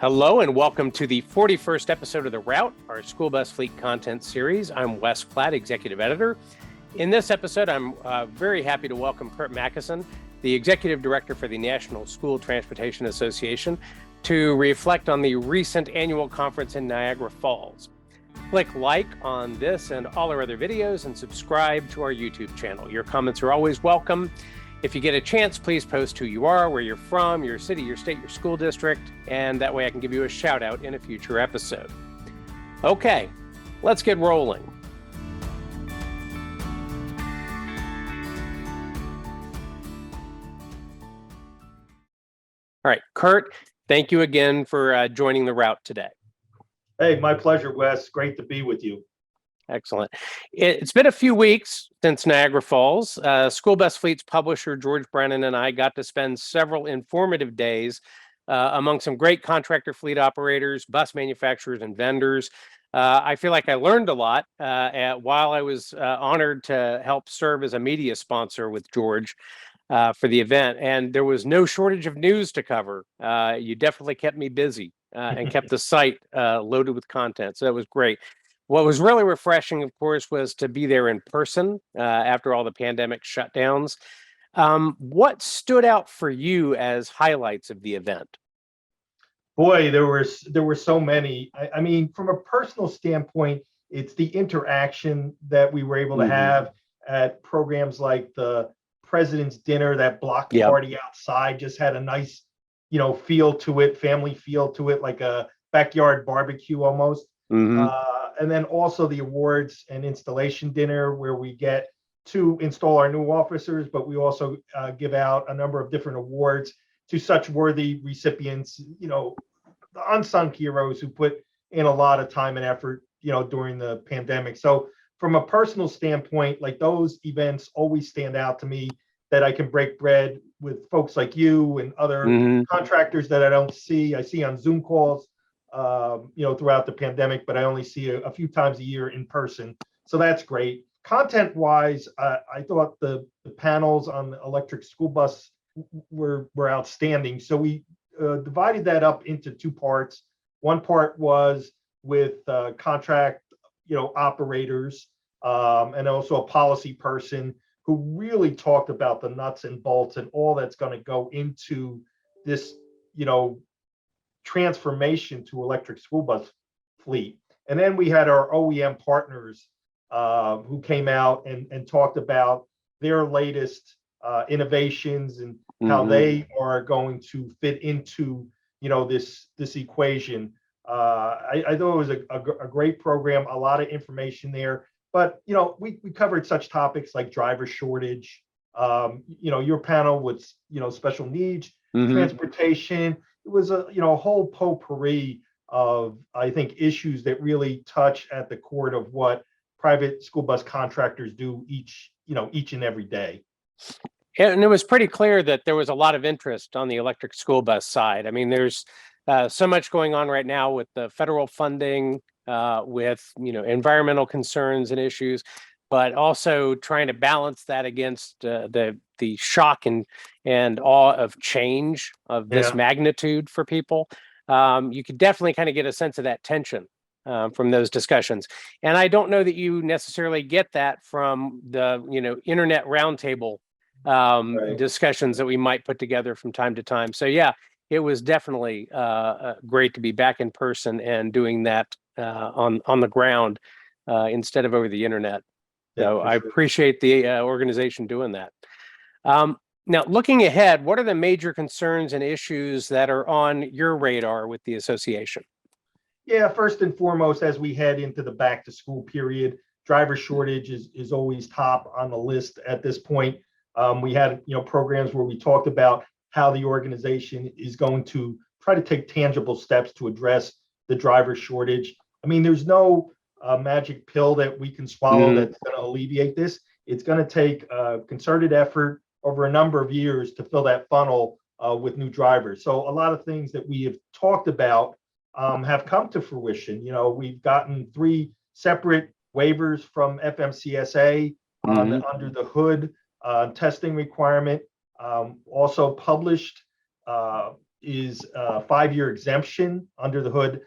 Hello and welcome to the 41st episode of The Route, our school bus fleet content series. I'm Wes Platt, Executive Editor. In this episode, I'm very happy to welcome Curt Macysyn, the Executive Director for the National School Transportation Association, to reflect on the recent annual conference in Niagara Falls. Click like on this and all our other videos and subscribe to our YouTube channel. Your comments are always welcome. If you get a chance, please post who you are, where you're from, your city, your state, your school district, and that way I can give you a shout out in a future episode. Okay, let's get rolling. All right, Curt, thank you again for joining the route today. Hey, my pleasure, Wes. Great to be with you. Excellent. It's been a few weeks since Niagara Falls. School Bus Fleet's publisher, George Brennan, and I got to spend several informative days among some great contractor fleet operators, bus manufacturers, and vendors. I feel like I learned a lot while I was honored to help serve as a media sponsor with George for the event. And there was no shortage of news to cover. You definitely kept me busy and kept the site loaded with content. So that was great. What was really refreshing, of course, was to be there in person after all the pandemic shutdowns. What stood out for you as highlights of the event? Boy, there were so many. I mean, from a personal standpoint, it's the interaction that we were able to have at programs like the President's Dinner. That block party outside just had a nice, feel to it, family feel to it, like a backyard barbecue almost. And then also the awards and installation dinner, where we get to install our new officers, but we also give out a number of different awards to such worthy recipients, the unsung heroes who put in a lot of time and effort, during the pandemic. So from a personal standpoint, like, those events always stand out to me, that I can break bread with folks like you and other contractors that I see on Zoom calls, throughout the pandemic, but I only see a few times a year in person. So that's great. Content-wise, I thought the panels on the electric school bus were outstanding. So we divided that up into two parts. One part was with contract, operators, and also a policy person who really talked about the nuts and bolts and all that's going to go into this, transformation to electric school bus fleet. And then we had our OEM partners who came out and talked about their latest innovations and how they are going to fit into this equation. I thought it was a great program, a lot of information there. But we covered such topics like driver shortage, your panel with special needs, transportation. It was a whole potpourri of, I think, issues that really touch at the core of what private school bus contractors do each and every day. And it was pretty clear that there was a lot of interest on the electric school bus side. I mean, there's so much going on right now with the federal funding, with environmental concerns and issues, but also trying to balance that against the shock and awe of change of this magnitude for people. You could definitely kind of get a sense of that tension from those discussions. And I don't know that you necessarily get that from the internet roundtable discussions that we might put together from time to time. So yeah, it was definitely great to be back in person and doing that on the ground instead of over the internet. So I appreciate the organization doing that. Now, looking ahead, what are the major concerns and issues that are on your radar with the association? Yeah, first and foremost, as we head into the back to school period, driver shortage is always top on the list at this point. We had programs where we talked about how the organization is going to try to take tangible steps to address the driver shortage. I mean, there's no magic pill that we can swallow that's going to alleviate this. It's going to take a concerted effort over a number of years to fill that funnel with new drivers. So a lot of things that we have talked about have come to fruition. We've gotten 3 separate waivers from FMCSA under the hood testing requirement. Also published is a 5-year exemption under the hood,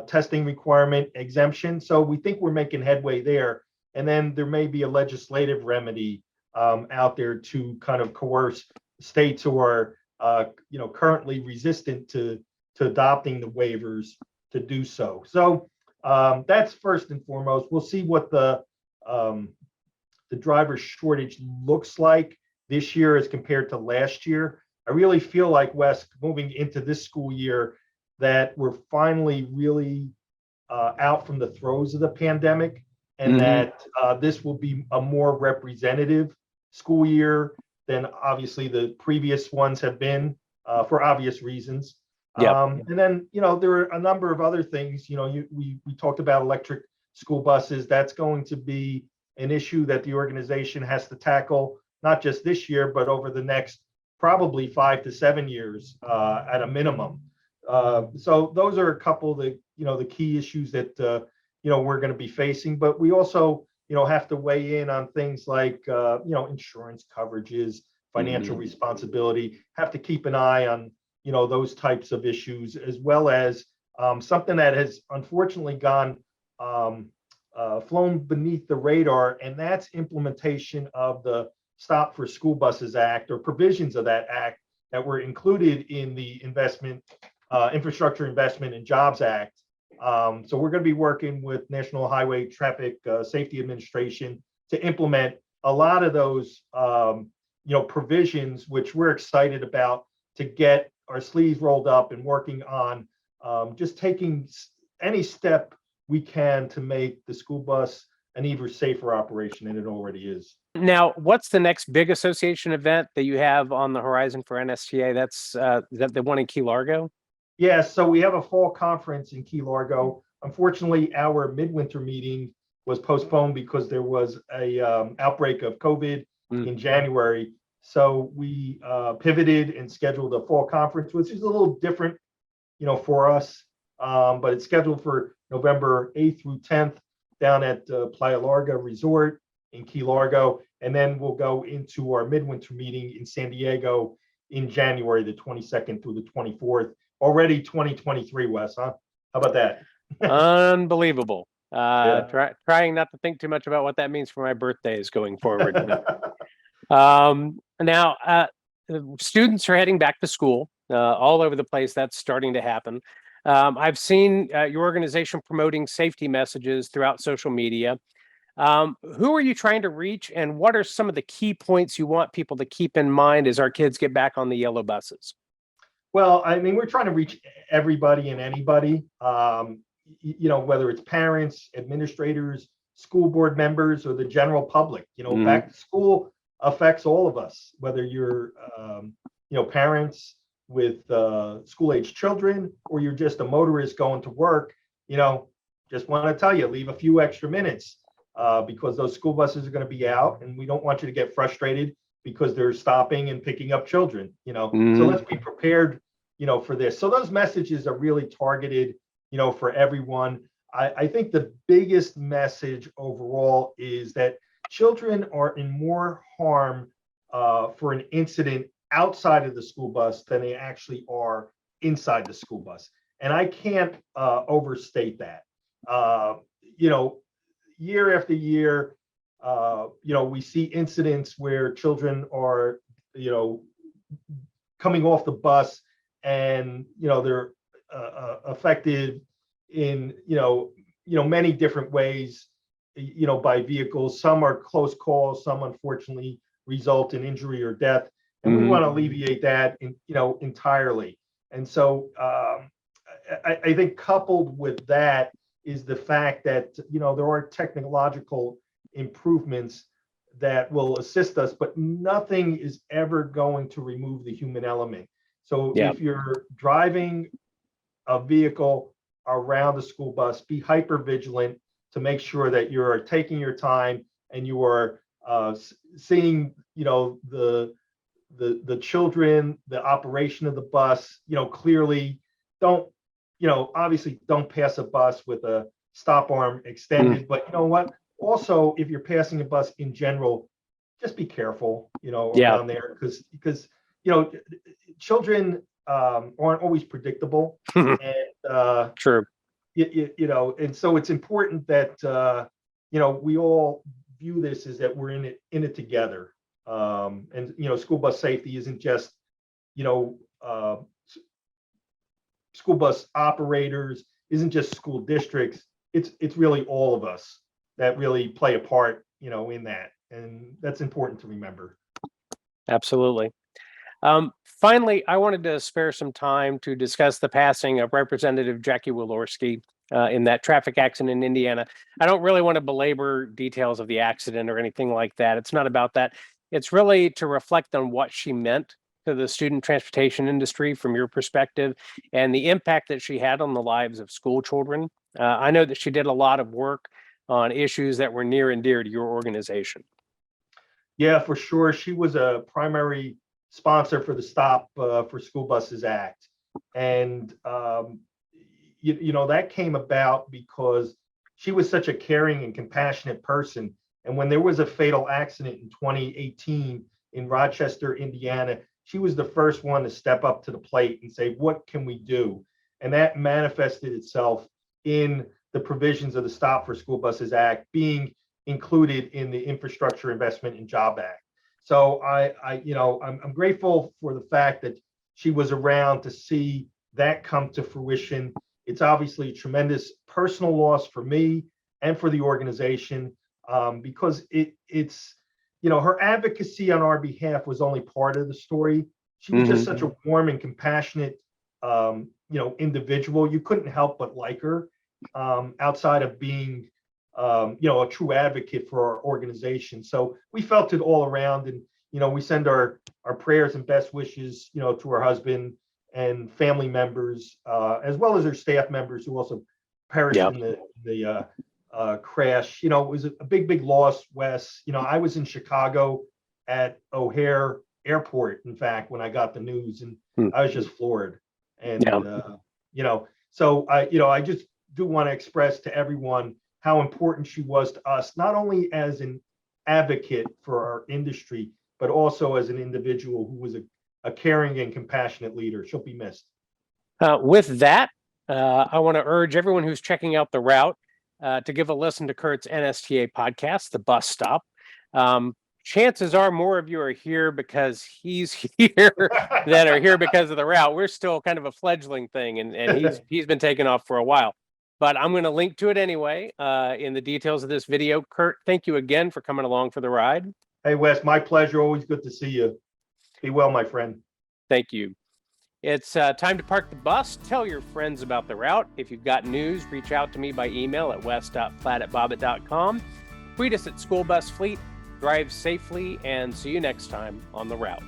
testing requirement exemption. So we think we're making headway there. And then there may be a legislative remedy out there to kind of coerce states who are currently resistant to adopting the waivers to do so. So that's first and foremost. We'll see what the driver shortage looks like this year as compared to last year. I really feel like, Wes, moving into this school year, that we're finally really out from the throes of the pandemic, and that this will be a more representative school year than obviously the previous ones have been, for obvious reasons. And then, there are a number of other things. We talked about electric school buses. That's going to be an issue that the organization has to tackle, not just this year, but over the next probably 5 to 7 years at a minimum. So those are a couple of the key issues that we're going to be facing. But we also have to weigh in on things like insurance coverages, financial responsibility. Have to keep an eye on those types of issues, as well as something that has unfortunately gone flown beneath the radar, and that's implementation of the Stop for School Buses Act, or provisions of that act that were included in the Infrastructure Investment and Jobs Act. So we're going to be working with National Highway Traffic Safety Administration to implement a lot of those provisions, which we're excited about, to get our sleeves rolled up and working on just taking any step we can to make the school bus an even safer operation than it already is. Now, what's the next big association event that you have on the horizon for NSTA? That's is that the one in Key Largo? Yeah, so we have a fall conference in Key Largo. Unfortunately, our midwinter meeting was postponed because there was a outbreak of COVID in January. So we pivoted and scheduled a fall conference, which is a little different, for us. But it's scheduled for November 8th through 10th down at Playa Larga Resort in Key Largo. And then we'll go into our midwinter meeting in San Diego in January, the 22nd through the 24th. Already 2023, Wes, huh? How about that? Unbelievable. Yeah. Trying not to think too much about what that means for my birthdays going forward. Now, students are heading back to school all over the place. That's starting to happen. I've seen your organization promoting safety messages throughout social media. Who are you trying to reach, and what are some of the key points you want people to keep in mind as our kids get back on the yellow buses? Well, I mean, we're trying to reach everybody and anybody, whether it's parents, administrators, school board members, or the general public. Back to school affects all of us, whether you're, parents with school-age children, or you're just a motorist going to work. Just want to tell you, leave a few extra minutes because those school buses are going to be out, and we don't want you to get frustrated because they're stopping and picking up children. So let's be prepared, for this. So those messages are really targeted, for everyone. I think the biggest message overall is that children are in more harm for an incident outside of the school bus than they actually are inside the school bus. And I can't overstate that. Year after year, we see incidents where children are, coming off the bus, and they're affected in many different ways, by vehicles. Some are close calls, some unfortunately result in injury or death, and we want to alleviate that entirely. And so I think coupled with that is the fact that there are technological improvements that will assist us, but nothing is ever going to remove the human element. So if you're driving a vehicle around the school bus, be hyper vigilant to make sure that you're taking your time and you are seeing the children, the operation of the bus clearly. Don't obviously don't pass a bus with a stop arm extended, but also, if you're passing a bus in general, just be careful around there, because children aren't always predictable. And True. and so it's important that we all view this as that we're in it together. And school bus safety isn't just uh, school bus operators, isn't just school districts. It's really all of us that really play a part, in that, and that's important to remember. Absolutely. Finally, I wanted to spare some time to discuss the passing of Representative Jackie Walorski in that traffic accident in Indiana. I don't really want to belabor details of the accident or anything like that. It's not about that. It's really to reflect on what she meant to the student transportation industry from your perspective and the impact that she had on the lives of school children. I know that she did a lot of work on issues that were near and dear to your organization. Yeah, for sure. She was a primary sponsor for the Stop for School Buses Act. And, that came about because she was such a caring and compassionate person. And when there was a fatal accident in 2018 in Rochester, Indiana, she was the first one to step up to the plate and say, what can we do? And that manifested itself in the provisions of the Stop for School Buses Act being included in the Infrastructure Investment and Job Act. So I'm grateful for the fact that she was around to see that come to fruition. It's obviously a tremendous personal loss for me and for the organization, because it's her advocacy on our behalf was only part of the story. She was just such a warm and compassionate individual. You couldn't help but like her, outside of being a true advocate for our organization. So we felt it all around, and we send our prayers and best wishes to her husband and family members, as well as her staff members who also perished in the crash. It was a big loss, Wes. I was in Chicago at O'Hare Airport, in fact, when I got the news, and I was just floored. And so I just do want to express to everyone how important she was to us, not only as an advocate for our industry, but also as an individual who was a caring and compassionate leader. She'll be missed. With that, I want to urge everyone who's checking out the route to give a listen to Curt's NSTA podcast, The Bus Stop. Chances are more of you are here because he's here than are here because of the route. We're still kind of a fledgling thing, and he's been taken off for a while. But I'm going to link to it anyway in the details of this video. Curt, thank you again for coming along for the ride. Hey, Wes, my pleasure. Always good to see you. Be well, my friend. Thank you. It's time to park the bus. Tell your friends about the route. If you've got news, reach out to me by email at wes.platt@bobbit.com. Tweet us at School Bus Fleet. Drive safely, and see you next time on the route.